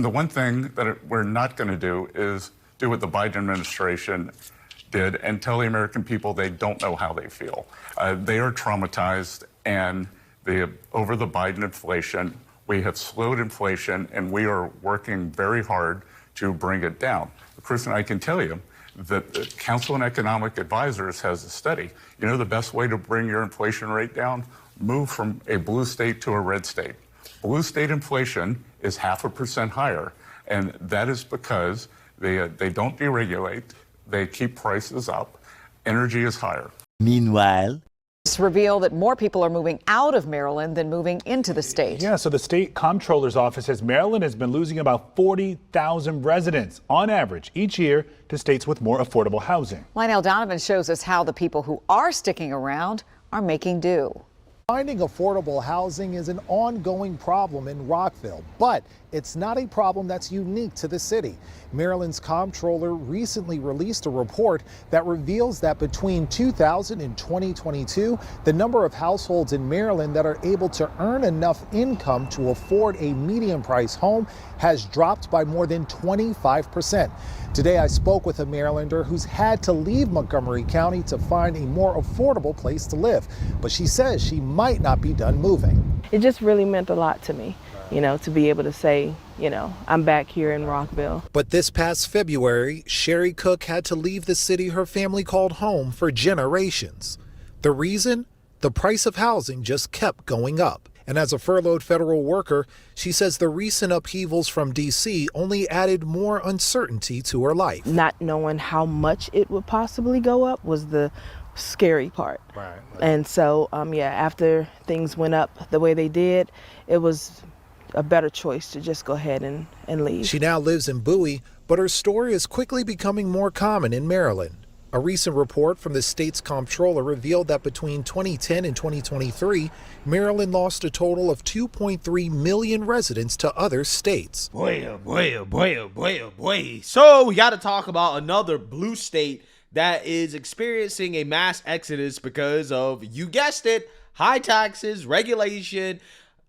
The one thing that we're not going to do is do what the Biden administration did and tell the American people they don't know how they feel. They are traumatized, and over the Biden inflation, we have slowed inflation, and we are working very hard to bring it down. Kristen, I can tell you that the Council on Economic Advisors has a study. You know the best way to bring your inflation rate down? Move from a blue state to a red state. Blue state inflation is 0.5% higher, and that is because they don't deregulate, they keep prices up, energy is higher. Meanwhile, it's revealed that more people are moving out of Maryland than moving into the state. Yeah, so the state comptroller's office says Maryland has been losing about 40,000 residents on average each year to states with more affordable housing. Lionel Donovan shows us how the people who are sticking around are making do. Finding affordable housing is an ongoing problem in Rockville, but it's not a problem that's unique to the city. Maryland's comptroller recently released a report that reveals that between 2000 and 2022, the number of households in Maryland that are able to earn enough income to afford a median price home has dropped by more than 25%. Today, I spoke with a Marylander who's had to leave Montgomery County to find a more affordable place to live, but she says she might not be done moving. It just really meant a lot to me, to be able to say, I'm back here in Rockville. But this past February, Sherry Cook had to leave the city her family called home for generations. The reason? The price of housing just kept going up. And as a furloughed federal worker, she says the recent upheavals from D.C. only added more uncertainty to her life. Not knowing how much it would possibly go up was the scary part. Right. And so, after things went up the way they did, it was a better choice to just go ahead and leave. She now lives in Bowie, but her story is quickly becoming more common in Maryland. A recent report from the state's comptroller revealed that between 2010 and 2023, Maryland lost a total of 2.3 million residents to other states. Boy, oh boy, oh boy, oh boy, oh boy. So we got to talk about another blue state that is experiencing a mass exodus because of, you guessed it, high taxes, regulation,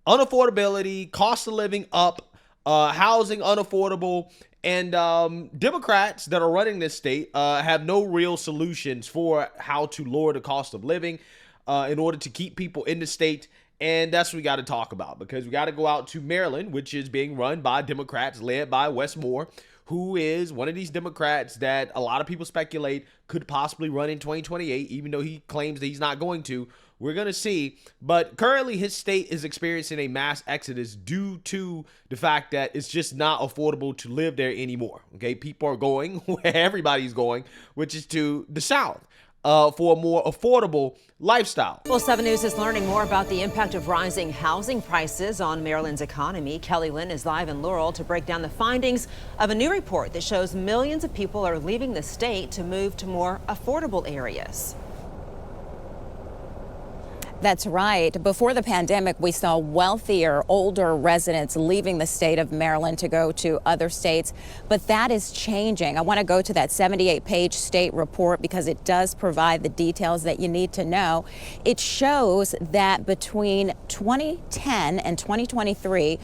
unaffordability, cost of living up, housing unaffordable. And Democrats that are running this state have no real solutions for how to lower the cost of living in order to keep people in the state. And that's what we got to talk about, because we got to go out to Maryland, which is being run by Democrats led by Wes Moore, who is one of these Democrats that a lot of people speculate could possibly run in 2028, even though he claims that he's not going to. We're going to see. But currently his state is experiencing a mass exodus due to the fact that it's just not affordable to live there anymore. Okay, people are going where everybody's going, which is to the South. For a more affordable lifestyle. Well, 7 News is learning more about the impact of rising housing prices on Maryland's economy. Kelly Lynn is live in Laurel to break down the findings of a new report that shows millions of people are leaving the state to move to more affordable areas. That's right. Before the pandemic, we saw wealthier, older residents leaving the state of Maryland to go to other states, but that is changing. I want to go to that 78-page state report because it does provide the details that you need to know. It shows that between 2010 and 2023,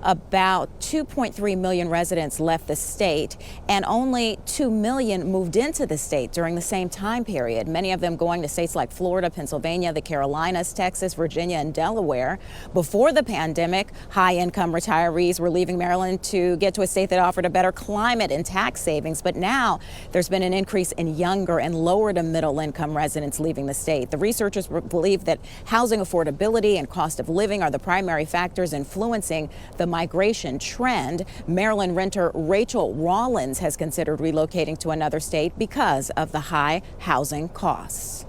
about 2.3 million residents left the state, and only 2 million moved into the state during the same time period, many of them going to states like Florida, Pennsylvania, the Carolinas, Texas, Virginia, and Delaware. Before the pandemic, high-income retirees were leaving Maryland to get to a state that offered a better climate and tax savings, but now there's been an increase in younger and lower to middle-income residents leaving the state. The researchers believe that housing affordability and cost of living are the primary factors influencing the migration trend. Maryland renter Rachel Rollins has considered relocating to another state because of the high housing costs.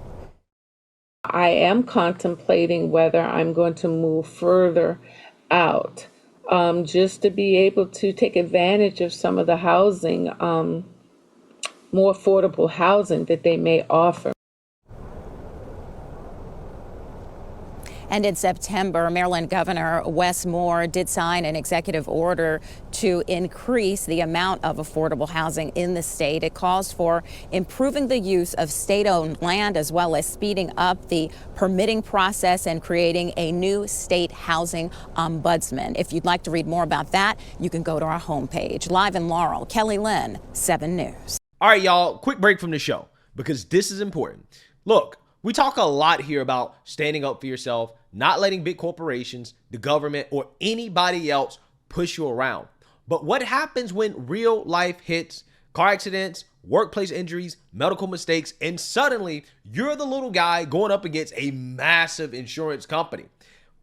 I am contemplating whether I'm going to move further out, just to be able to take advantage of some of the housing, more affordable housing that they may offer. And in September, Maryland Governor Wes Moore did sign an executive order to increase the amount of affordable housing in the state. It calls for improving the use of state-owned land as well as speeding up the permitting process and creating a new state housing ombudsman. If you'd like to read more about that, you can go to our homepage. Live in Laurel, Kelly Lynn, 7 News. All right, y'all, quick break from the show because this is important. Look, we talk a lot here about standing up for yourself, not letting big corporations, the government, or anybody else push you around. But what happens when real life hits, car accidents, workplace injuries, medical mistakes, and suddenly you're the little guy going up against a massive insurance company?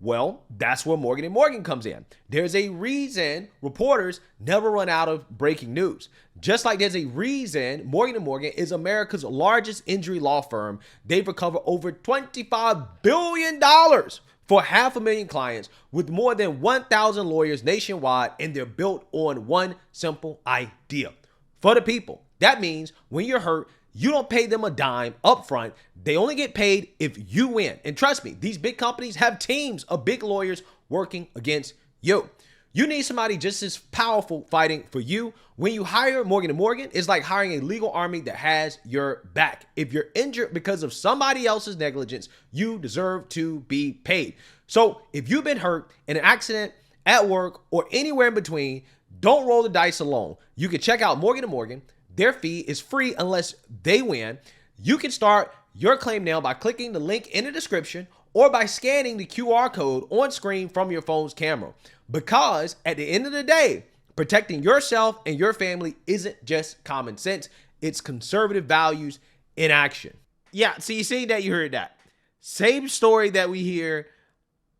Well, that's where Morgan & Morgan comes in. There's a reason reporters never run out of breaking news. Just like there's a reason Morgan & Morgan is America's largest injury law firm. They've recovered over $25 billion for 500,000 clients with more than 1,000 lawyers nationwide, and they're built on one simple idea. For the people. That means when you're hurt, you don't pay them a dime up front. They only get paid if you win. And trust me, these big companies have teams of big lawyers working against you. You need somebody just as powerful fighting for you. When you hire Morgan & Morgan, it's like hiring a legal army that has your back. If you're injured because of somebody else's negligence, you deserve to be paid. So if you've been hurt in an accident, at work, or anywhere in between, don't roll the dice alone. You can check out Morgan & Morgan. Their fee is free unless they win. You can start your claim now by clicking the link in the description or by scanning the QR code on screen from your phone's camera. Because at the end of the day, protecting yourself and your family isn't just common sense. It's conservative values in action. Yeah, so you see that, you heard that. Same story that we hear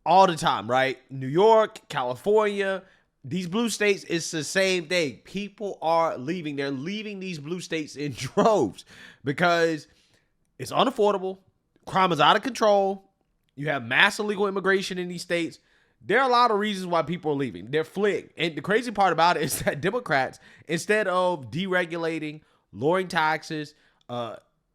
all the time, right? New York, California, these blue states, it's the same thing. People are leaving. They're leaving these blue states in droves because it's unaffordable. Crime is out of control. You have mass illegal immigration in these states. There are a lot of reasons why people are leaving. They're fleeing. And the crazy part about it is that Democrats, instead of deregulating, lowering taxes,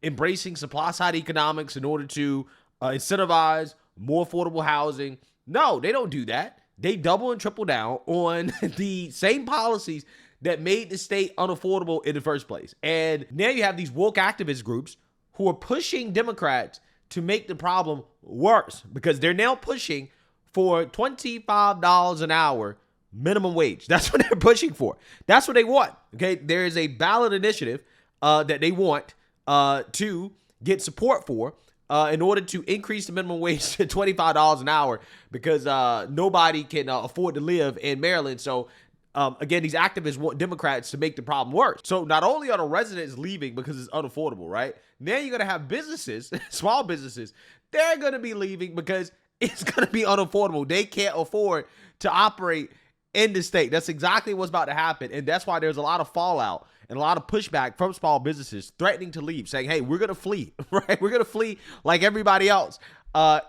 embracing supply side economics in order to incentivize more affordable housing, no, they don't do that. They double and triple down on the same policies that made the state unaffordable in the first place. And now you have these woke activist groups who are pushing Democrats to make the problem worse because they're now pushing for $25 an hour minimum wage. That's what they're pushing for. That's what they want. Okay, there is a ballot initiative that they want to get support for. In order to increase the minimum wage to $25 an hour because nobody can afford to live in Maryland. So, again, these activists want Democrats to make the problem worse. So not only are the residents leaving because it's unaffordable, right? Now you're going to have businesses, small businesses, they're going to be leaving because it's going to be unaffordable. They can't afford to operate in the state. That's exactly what's about to happen. And that's why there's a lot of fallout and a lot of pushback from small businesses threatening to leave, saying, hey, we're going to flee, right? We're going to flee like everybody else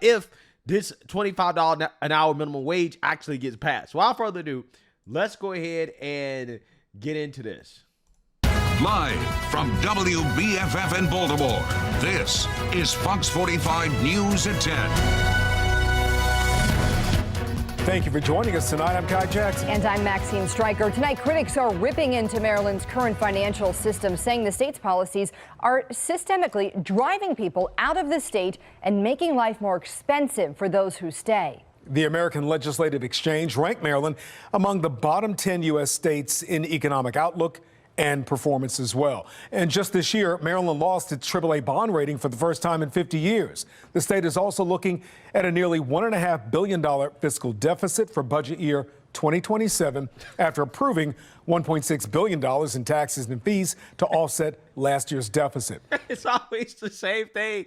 if this $25 an hour minimum wage actually gets passed. So without further ado, let's go ahead and get into this. Live from WBFF in Baltimore, this is Fox 45 News at 10. Thank you for joining us tonight. I'm Kai Jackson. And I'm Maxine Stryker. Tonight, critics are ripping into Maryland's current financial system, saying the state's policies are systemically driving people out of the state and making life more expensive for those who stay. The American Legislative Exchange ranked Maryland among the bottom 10 U.S. states in economic outlook and performance as well. And just this year, Maryland lost its AAA bond rating for the first time in 50 years. The state is also looking at a nearly $1.5 billion fiscal deficit for budget year 2027 after approving $1.6 billion in taxes and fees to offset last year's deficit. It's always the same thing.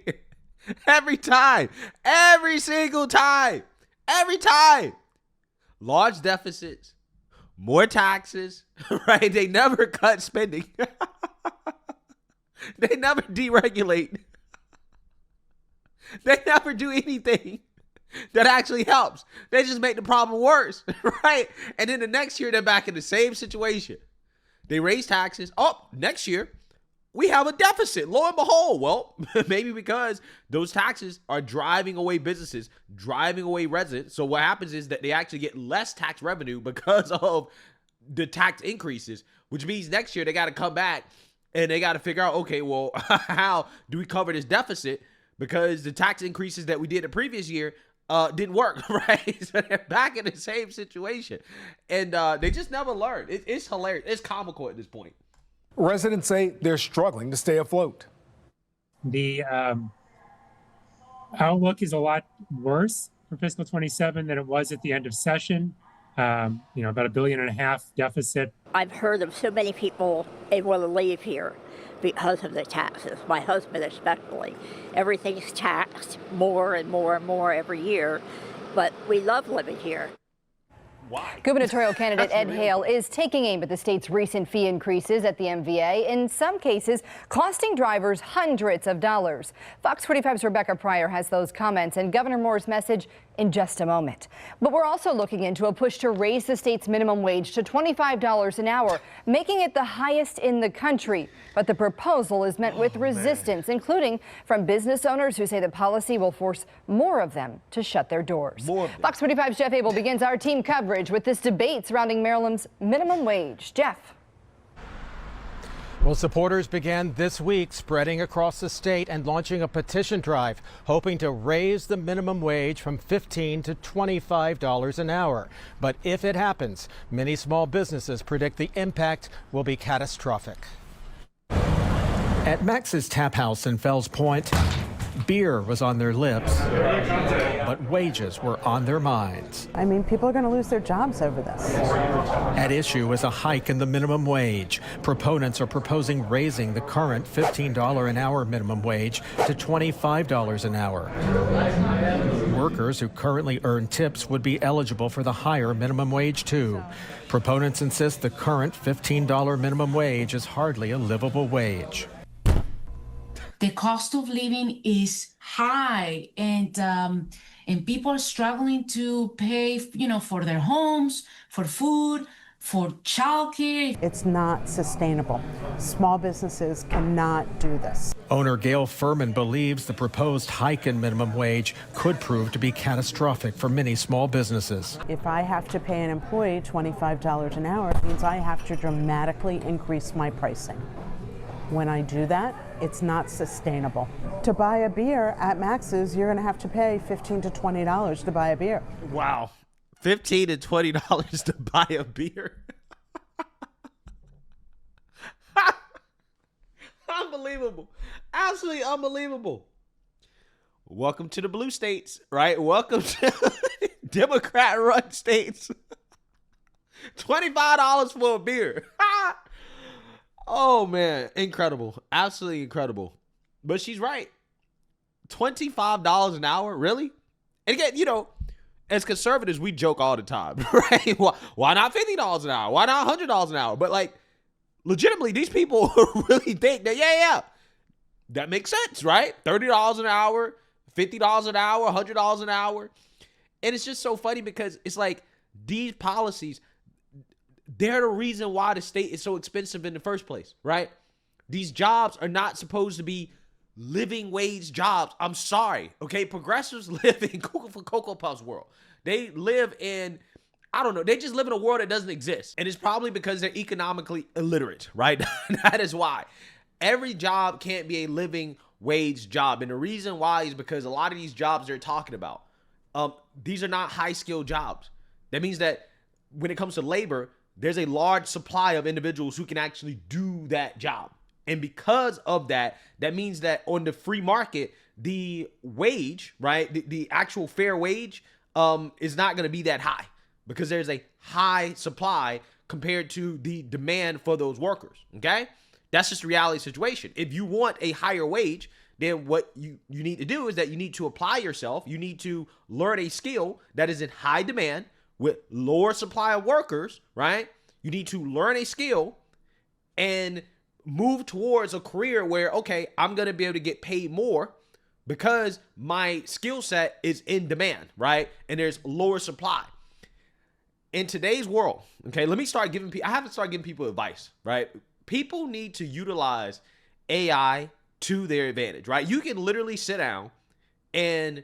Every time. Every single time. Every time. Large deficits. More taxes, right? They never cut spending. They never deregulate. They never do anything that actually helps. They just make the problem worse, right? And then the next year, they're back in the same situation. They raise taxes. Oh, next year, we have a deficit. Lo and behold, well, maybe because those taxes are driving away businesses, driving away residents. So what happens is that they actually get less tax revenue because of the tax increases, which means next year they got to come back and they got to figure out, okay, well, how do we cover this deficit? Because the tax increases that we did the previous year didn't work, right? So they're back in the same situation. And they just never learned. It's hilarious. It's comical at this point. Residents say they're struggling to stay afloat. The outlook is a lot worse for fiscal 27 than it was at the end of session. About $1.5 billion deficit. I've heard of so many people able to leave here because of the taxes. My husband especially. Everything's taxed more and more and more every year, but we love living here. Why? Gubernatorial candidate Ed Hale is taking aim at the state's recent fee increases at the MVA, in some cases costing drivers hundreds of dollars. Fox 45's Rebecca Pryor has those comments and Governor Moore's message in just a moment. But we're also looking into a push to raise the state's minimum wage to $25 an hour, making it the highest in the country. But the proposal is met with resistance, including from business owners who say the policy will force more of them to shut their doors. Fox 45's Jeff Abel begins our team coverage with this debate surrounding Maryland's minimum wage. Jeff. Well, supporters began this week spreading across the state and launching a petition drive, hoping to raise the minimum wage from $15 to $25 an hour. But if it happens, many small businesses predict the impact will be catastrophic. At Max's Tap House in Fells Point, beer was on their lips, but wages were on their minds. I mean, people are going to lose their jobs over this. At issue is a hike in the minimum wage. Proponents are proposing raising the current $15 an hour minimum wage to $25 an hour. Workers who currently earn tips would be eligible for the higher minimum wage, too. Proponents insist the current $15 minimum wage is hardly a livable wage. The cost of living is high, and people are struggling to pay, for their homes, for food, for childcare. It's not sustainable. Small businesses cannot do this. Owner Gail Furman believes the proposed hike in minimum wage could prove to be catastrophic for many small businesses. If I have to pay an employee $25 an hour, it means I have to dramatically increase my pricing. When I do that, it's not sustainable. To buy a beer at Max's, you're going to have to pay $15 to $20 to buy a beer. Wow. $15 to $20 to buy a beer. Unbelievable. Absolutely unbelievable. Welcome to the blue states, right? Welcome to Democrat-run states. $25 for a beer. Oh, man. Incredible. Absolutely incredible. But she's right. $25 an hour? Really? And again, as conservatives, we joke all the time, right? Why not $50 an hour? Why not $100 an hour? But, legitimately, these people really think that, yeah, that makes sense, right? $30 an hour, $50 an hour, $100 an hour. And it's just so funny because it's like these policies, they're the reason why the state is so expensive in the first place, right? These jobs are not supposed to be living wage jobs. I'm sorry, okay? Progressives live in Cocoa Puffs world. They live in, they just live in a world that doesn't exist. And it's probably because they're economically illiterate, right? That is why. Every job can't be a living wage job. And the reason why is because a lot of these jobs they're talking about, these are not high-skilled jobs. That means that when it comes to labor, there's a large supply of individuals who can actually do that job. And because of that, that means that on the free market, the wage, right, the actual fair wage is not going to be that high because there's a high supply compared to the demand for those workers, okay? That's just the reality situation. If you want a higher wage, then what you need to do is that you need to apply yourself. You need to learn a skill that is in high demand with lower supply of workers, right? You need to learn a skill and move towards a career where, okay, I'm going to be able to get paid more because my skill set is in demand, right? And there's lower supply. In today's world, okay, I have to start giving people advice, right? People need to utilize AI to their advantage, right? You can literally sit down and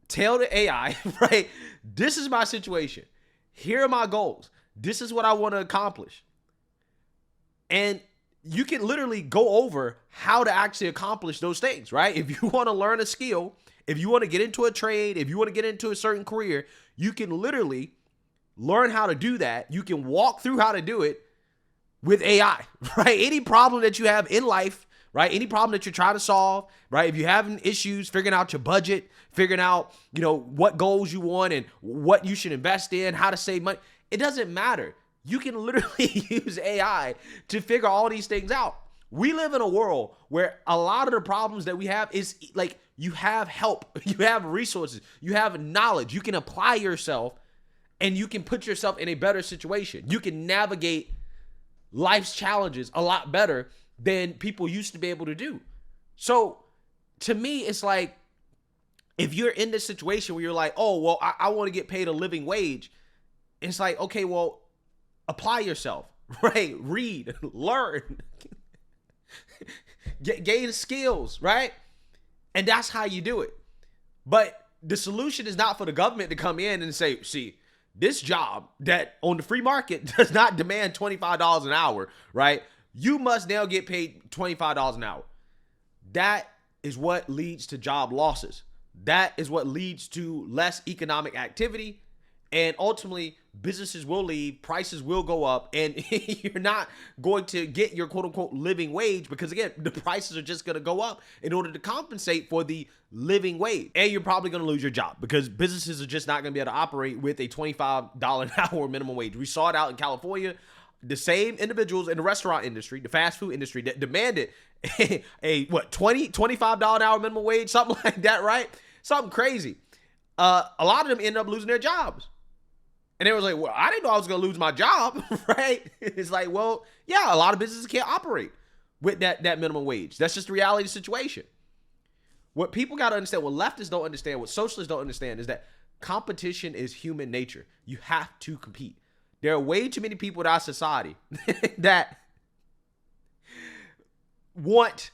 tell the AI, right, this is my situation. Here are my goals. This is what I want to accomplish. And you can literally go over how to actually accomplish those things, right? If you want to learn a skill, if you want to get into a trade, if you want to get into a certain career, you can literally learn how to do that. You can walk through how to do it with AI, right? Any problem that you have in life, right? Any problem that you're trying to solve, right? If you're having issues figuring out your budget, figuring out, what goals you want and what you should invest in, how to save money, it doesn't matter. You can literally use AI to figure all these things out. We live in a world where a lot of the problems that we have is like, you have help, you have resources, you have knowledge, you can apply yourself and you can put yourself in a better situation. You can navigate life's challenges a lot better than people used to be able to do. So to me, it's like, if you're in this situation where you're like, oh, well, I want to get paid a living wage. It's like, okay, well, apply yourself, right? Read, learn, gain skills, right? And that's how you do it. But the solution is not for the government to come in and say, see, this job that on the free market does not demand $25 an hour, right? You must now get paid $25 an hour. That is what leads to job losses. That is what leads to less economic activity. And ultimately, businesses will leave, prices will go up, and you're not going to get your quote-unquote living wage because, again, the prices are just going to go up in order to compensate for the living wage. And you're probably going to lose your job because businesses are just not going to be able to operate with a $25 an hour minimum wage. We saw it out in California. The same individuals in the restaurant industry, the fast food industry, that demanded a $25 an hour minimum wage, something like that, right? Something crazy. A lot of them ended up losing their jobs. And they was like, well, I didn't know I was going to lose my job, right? It's like, well, yeah, a lot of businesses can't operate with that minimum wage. That's just the reality of the situation. What people got to understand, what leftists don't understand, what socialists don't understand is that competition is human nature. You have to compete. There are way too many people in our society that want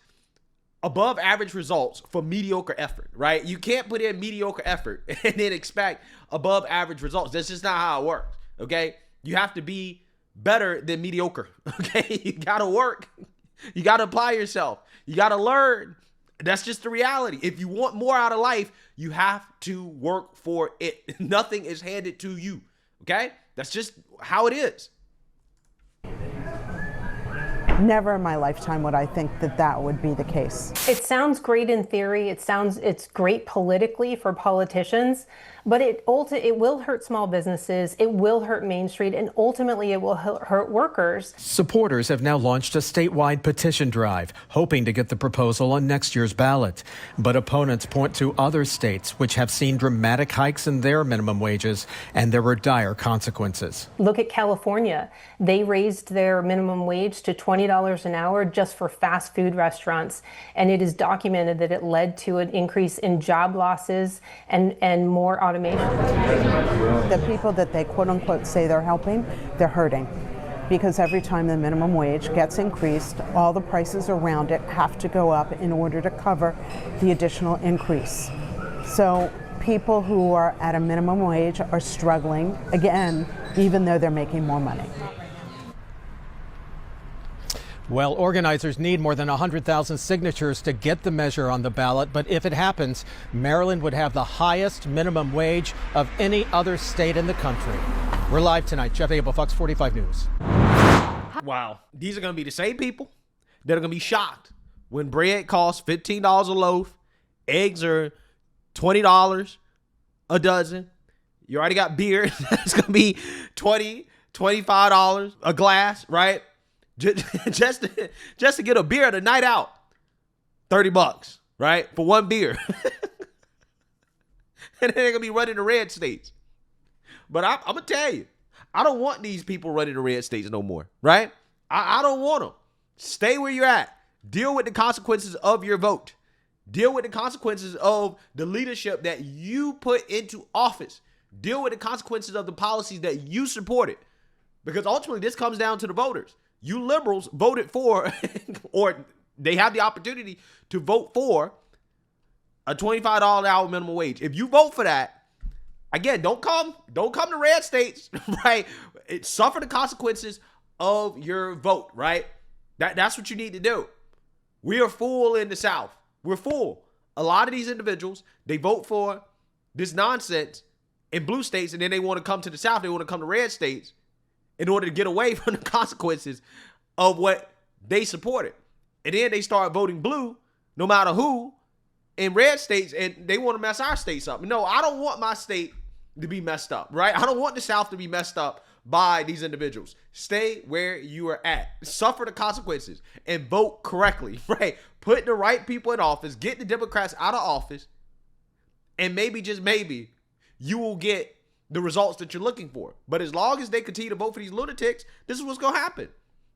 above average results for mediocre effort, right? You can't put in mediocre effort and then expect above average results. That's just not how it works, okay? You have to be better than mediocre, okay? You gotta work. You gotta apply yourself. You gotta learn. That's just the reality. If you want more out of life, you have to work for it. Nothing is handed to you, okay? That's just how it is. Never in my lifetime would I think that would be the case. It sounds great in theory. It's great politically for politicians, but it will hurt small businesses. It will hurt Main Street, and ultimately it will hurt workers. Supporters have now launched a statewide petition drive, hoping to get the proposal on next year's ballot. But opponents point to other states which have seen dramatic hikes in their minimum wages, and there were dire consequences. Look at California. They raised their minimum wage to $20 an hour just for fast food restaurants, and it is documented that it led to an increase in job losses and more automation. The people that they quote unquote say they're helping, they're hurting, because every time the minimum wage gets increased, all the prices around it have to go up in order to cover the additional increase. So people who are at a minimum wage are struggling again, even though they're making more money. Well, organizers need more than 100,000 signatures to get the measure on the ballot. But if it happens, Maryland would have the highest minimum wage of any other state in the country. We're live tonight. Jeff Abel, Fox 45 News. Wow. These are going to be the same people that are going to be shocked when bread costs $15 a loaf, eggs are $20 a dozen. You already got beer. It's going to be $20, $25 a glass, right? Just to get a beer at a night out, $30, right? For one beer. And they're going to be running the red states. But I'm going to tell you, I don't want these people running the red states no more, right? I don't want them. Stay where you're at. Deal with the consequences of your vote. Deal with the consequences of the leadership that you put into office. Deal with the consequences of the policies that you supported. Because ultimately, this comes down to the voters. You liberals voted for, or They have the opportunity to vote for a $25 an hour minimum wage. If you vote for that, again, don't come to red states, right? Suffer the consequences of your vote, right? That's what you need to do. We are full in the South. We're full. A lot of these individuals, they vote for this nonsense in blue states, and then they want to come to the South. They want to come to red states in order to get away from the consequences of what they supported. And then they start voting blue, no matter who, in red states, and they want to mess our states up. No, I don't want my state to be messed up, right? I don't want the South to be messed up by these individuals. Stay where you are at. Suffer the consequences and vote correctly, right? Put the right people in office, get the Democrats out of office, and maybe, just maybe, you will get the results that you're looking for. But as long as they continue to vote for these lunatics, this is what's going to happen.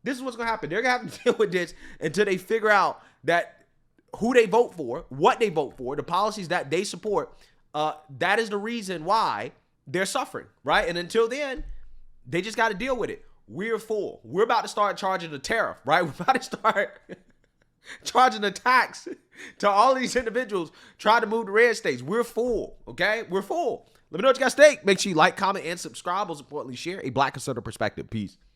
This is what's going to happen. They're going to have to deal with this until they figure out that who they vote for, what they vote for, the policies that they support, that is the reason why they're suffering, right? And until then, they just got to deal with it. We're full. We're about to start charging a tariff, right? We're about to start charging a tax to all these individuals trying to move to red states. We're full, okay? We're full. Let me know what you guys think. Make sure you like, comment, and subscribe. Most importantly, share a Black conservative perspective. Peace.